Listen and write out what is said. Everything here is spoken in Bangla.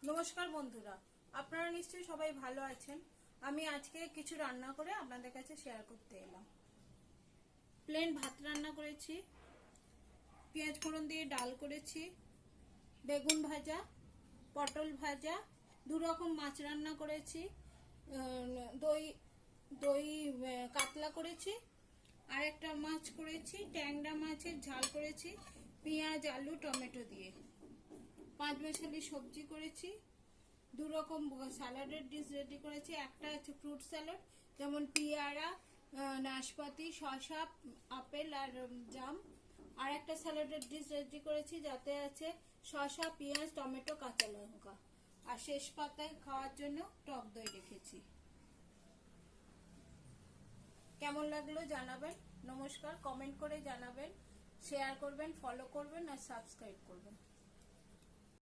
নমস্কার বন্ধুরা, আপনারা নিশ্চয়ই সবাই ভালো আছেন। আমি আজকে কিছু রান্না করে আপনাদের কাছে শেয়ার করতে এলাম। প্লেন ভাত রান্না করেছি, পেঁয়াজ ফোড়ন দিয়ে ডাল করেছি, বেগুন ভাজা, পটল ভাজা, দু রকম মাছ রান্না করেছি, দই দই কাতলা করেছি, আর একটা মাছ করেছি ট্যাংরা মাছের ঝাল করেছি পেঁয়াজ আলু টমেটো দিয়ে। 5 মিশালি সবজি করেছি, দু রকম স্যালাডের ডিশ রেডি করেছি। একটা আছে ফ্রুট স্যালাড, যেমন পেয়ারা, নাশপাতি, শসা, আপেল আর জাম। আর একটা স্যালাডের ডিশ রেডি করেছি যাতে আছে শসা, পেঁয়াজ, টমেটো, কাঁচা লঙ্কা। আর শেষ পাতায় খাওয়ার জন্য টক দই রেখেছি। কেমন লাগলো জানাবেন। নমস্কার, কমেন্ট করে জানাবেন, শেয়ার করবেন, ফলো করবেন আর সাবস্ক্রাইব করবেন।